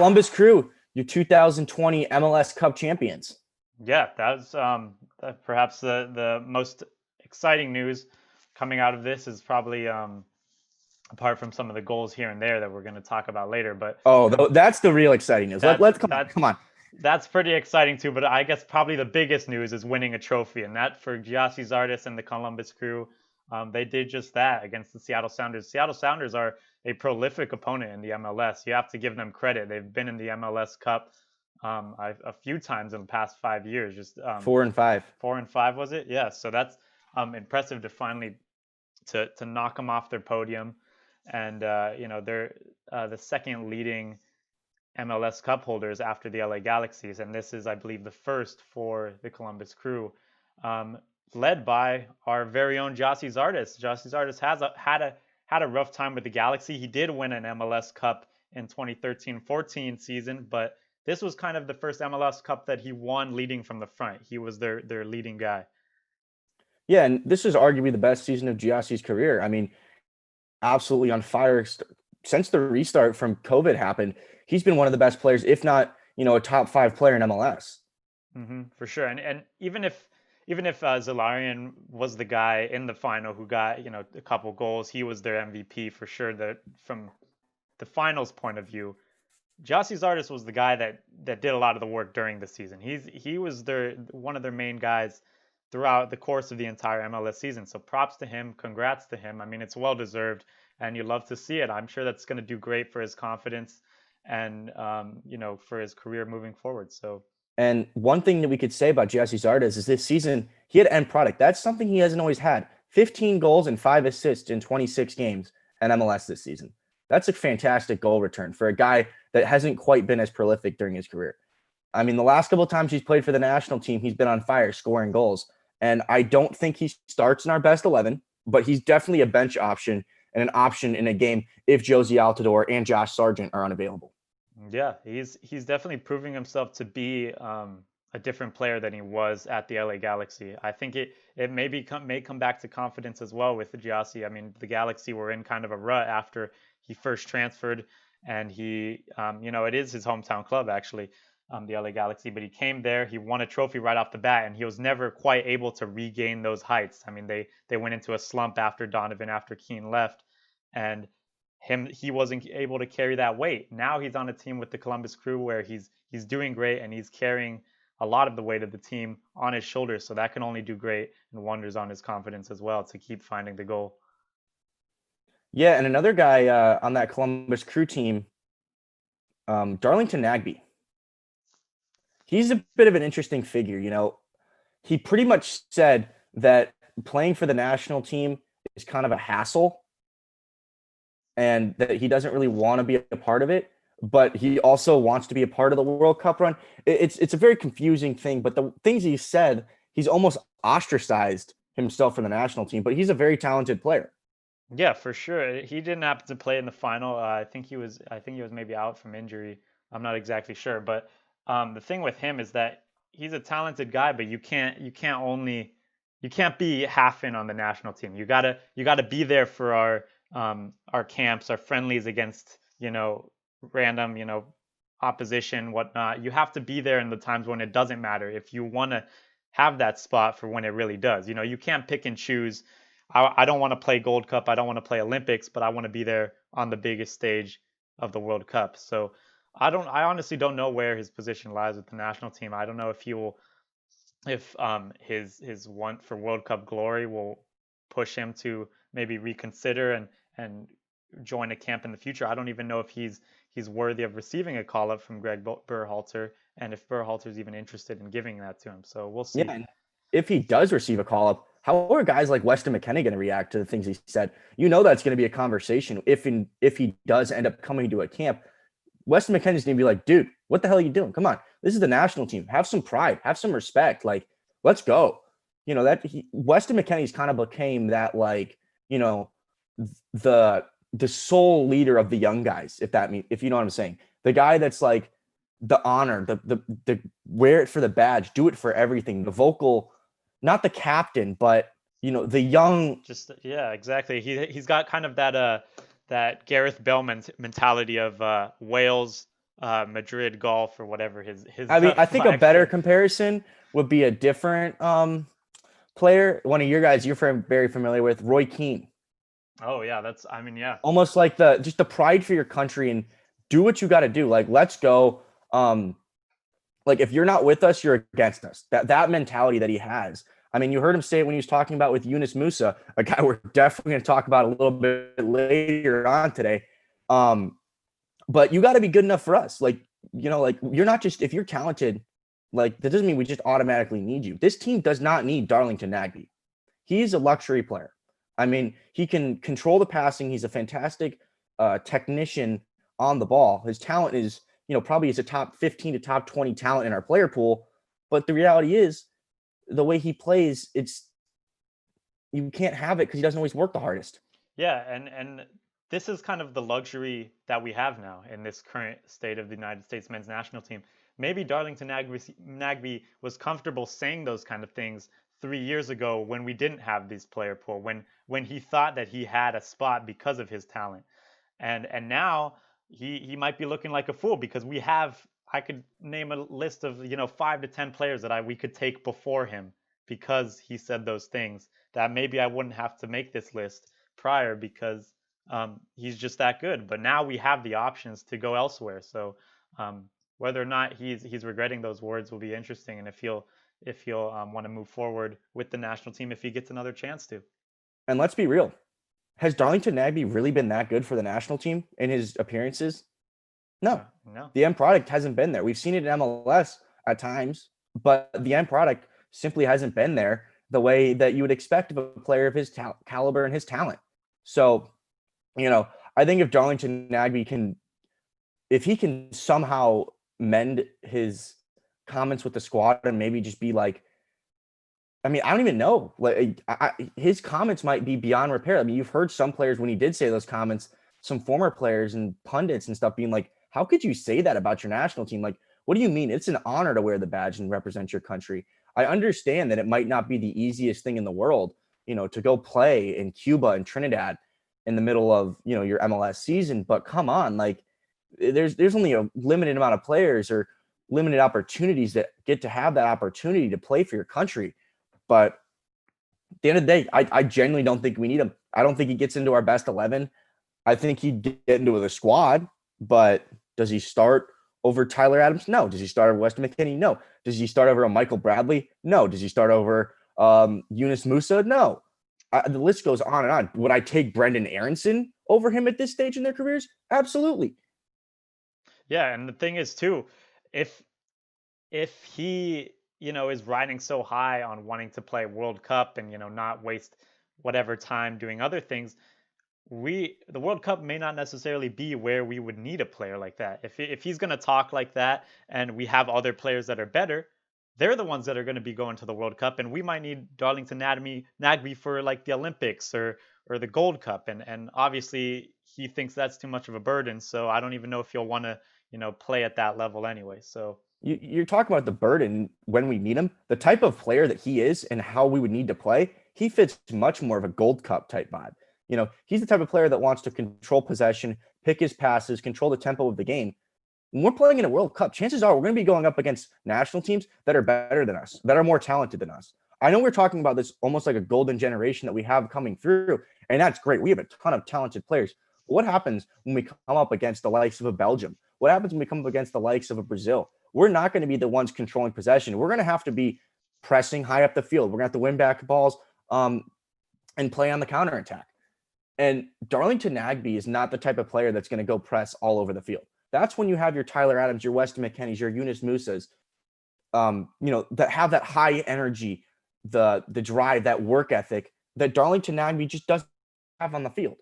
Columbus Crew, your 2020 MLS Cup champions. Yeah, that's perhaps the most exciting news coming out of this is probably apart from some of the goals here and there that we're going to talk about later. But That's the real exciting news. Let's come on. That's pretty exciting too. But I guess probably the biggest news is winning a trophy, and that for Gyasi Zardes and the Columbus Crew. They did just that against the Seattle Sounders. Seattle Sounders are a prolific opponent in the MLS. You have to give them credit. They've been in the MLS Cup a few times in the past 5 years. Just 4 and 5. 4 and 5 was it? Yeah. So that's impressive to finally to knock them off their podium, and they're the second leading MLS Cup holders after the LA Galaxies, and this is, I believe, the first for the Columbus Crew. Led by our very own Gyasi Zardes. Gyasi Zardes has had a rough time with the Galaxy. He did win an MLS Cup in 2013-14 season, but this was kind of the first MLS Cup that he won leading from the front. He was their leading guy. Yeah, and this is arguably the best season of Gyasi's career. I mean, absolutely on fire since the restart from COVID happened. He's been one of the best players, if not, a top 5 player in MLS. For sure, and even if Zalarian was the guy in the final who got a couple goals, he was their MVP for sure. That from the finals point of view, Gyasi Zardes was the guy that did a lot of the work during the season. He was one of their main guys throughout the course of the entire MLS season. So props to him, congrats to him. I mean, it's well deserved, and you love to see it. I'm sure that's going to do great for his confidence and for his career moving forward. So. And one thing that we could say about Gyasi Zardes is this season, he had end product. That's something he hasn't always had. 15 goals and 5 assists in 26 games in MLS this season. That's a fantastic goal return for a guy that hasn't quite been as prolific during his career. I mean, the last couple of times he's played for the national team, he's been on fire scoring goals. And I don't think he starts in our best 11, but he's definitely a bench option and an option in a game if Josie Altidore and Josh Sargent are unavailable. Yeah, he's definitely proving himself to be a different player than he was at the LA Galaxy. I think it may come back to confidence as well with Gyasi. I mean, the Galaxy were in kind of a rut after he first transferred, and he, it is his hometown club actually, the LA Galaxy. But he came there, he won a trophy right off the bat, and he was never quite able to regain those heights. I mean, they went into a slump after Keane left, and he wasn't able to carry that weight. Now he's on a team with the Columbus Crew where he's doing great, and he's carrying a lot of the weight of the team on his shoulders. So that can only do great and wonders on his confidence as well to keep finding the goal. Yeah, and another guy on that Columbus Crew team, Darlington Nagbe. He's a bit of an interesting figure. He pretty much said that playing for the national team is kind of a hassle, and that he doesn't really want to be a part of it, but he also wants to be a part of the World Cup run. It's a very confusing thing, but the things he said, he's almost ostracized himself from the national team, but he's a very talented player. Yeah, for sure. He didn't happen to play in the final. I think he was maybe out from injury. I'm not exactly sure, but the thing with him is that he's a talented guy, but you can't be half in on the national team. You gotta be there for our camps, our friendlies against random opposition, whatnot. You have to be there in the times when it doesn't matter if you want to have that spot for when it really does. You can't pick and choose. I don't want to play Gold Cup, I don't want to play Olympics, but I want to be there on the biggest stage of the World Cup. So I honestly don't know where his position lies with the national team. I don't know if his want for World Cup glory will push him to maybe reconsider and join a camp in the future. I don't even know if he's worthy of receiving a call up from Greg Berhalter, and if Berhalter's even interested in giving that to him. So we'll see. Yeah, and if he does receive a call up, how are guys like Weston McKennie going to react to the things he said? That's going to be a conversation if he does end up coming to a camp. Weston McKennie's going to be like, dude, what the hell are you doing? Come on, this is the national team. Have some pride, have some respect. Like, let's go. Weston McKennie's kind of became that, like, the sole leader of the young guys, if you know what I'm saying. The guy that's like the honor, the wear it for the badge, do it for everything. The vocal, not the captain, but the young. Just yeah, exactly. He's got kind of that Gareth Bale mentality of Wales Madrid golf or whatever his I mean, I think a better flagship. comparison would be a different player. One of your guys you're very familiar with, Roy Keane. Oh yeah, that's I mean yeah. Almost like the pride for your country and do what you got to do. Like, let's go. Like, if you're not with us, you're against us. That mentality that he has. I mean, you heard him say it when he was talking about with Yunus Musa, a guy we're definitely going to talk about a little bit later on today. But you got to be good enough for us. Like, like, you're not just, if you're talented, like, that doesn't mean we just automatically need you. This team does not need Darlington Nagbe. He's a luxury player. I mean, he can control the passing. He's a fantastic technician on the ball. His talent is, probably is a top 15 to top 20 talent in our player pool. But the reality is, the way he plays, you can't have it because he doesn't always work the hardest. Yeah, and this is kind of the luxury that we have now in this current state of the United States men's national team. Maybe Darlington Nagbe was comfortable saying those kind of things 3 years ago when we didn't have this player pool, when he thought that he had a spot because of his talent, and now he might be looking like a fool because I could name a list of 5 to 10 players that we could take before him because he said those things that maybe I wouldn't have to make this list prior because he's just that good. But now we have the options to go elsewhere. So whether or not he's regretting those words will be interesting, and if he'll want to move forward with the national team if he gets another chance to. And let's be real. Has Darlington Nagbe really been that good for the national team in his appearances? No. No. The end product hasn't been there. We've seen it in MLS at times, but the end product simply hasn't been there the way that you would expect of a player of his caliber and his talent. So, I think if Darlington Nagbe if he can somehow mend his comments with the squad and maybe just be like, I mean, I don't even know. Like, his comments might be beyond repair. I mean, you've heard some players when he did say those comments, some former players and pundits and stuff being like, how could you say that about your national team? Like, what do you mean? It's an honor to wear the badge and represent your country. I understand that it might not be the easiest thing in the world, to go play in Cuba and Trinidad in the middle of, your MLS season. But come on, like, there's only a limited amount of players or limited opportunities that get to have that opportunity to play for your country. But at the end of the day, I genuinely don't think we need him. I don't think he gets into our best 11. I think he'd get into the squad, but does he start over Tyler Adams? No. Does he start over Weston McKennie? No. Does he start over a Michael Bradley? No. Does he start over Yunus Musa? No. The list goes on and on. Would I take Brendan Aronson over him at this stage in their careers? Absolutely. Yeah, and the thing is too, if he is riding so high on wanting to play World Cup and not waste whatever time doing other things, the World Cup may not necessarily be where we would need a player like that. If he's going to talk like that and we have other players that are better, they're the ones that are going to be going to the World Cup, and we might need Darlington Nagbe for like the Olympics or the Gold Cup, and obviously he thinks that's too much of a burden. So I don't even know if he'll want to play at that level anyway. So you're talking about the burden when we need him. The type of player that he is and how we would need to play, he fits much more of a Gold Cup type vibe. He's the type of player that wants to control possession, pick his passes, control the tempo of the game. When we're playing in a World Cup, chances are we're going to be going up against national teams that are better than us, that are more talented than us. I know we're talking about this almost like a golden generation that we have coming through, and that's great. We have a ton of talented players. But what happens when we come up against the likes of a Belgium? What happens when we come up against the likes of a Brazil? We're not going to be the ones controlling possession. We're going to have to be pressing high up the field. We're going to have to win back balls and play on the counterattack. And Darlington Nagbe is not the type of player that's going to go press all over the field. That's when you have your Tyler Adams, your Weston McKennies, your Yunus Musas, that have that high energy, the drive, that work ethic that Darlington Nagbe just doesn't have on the field.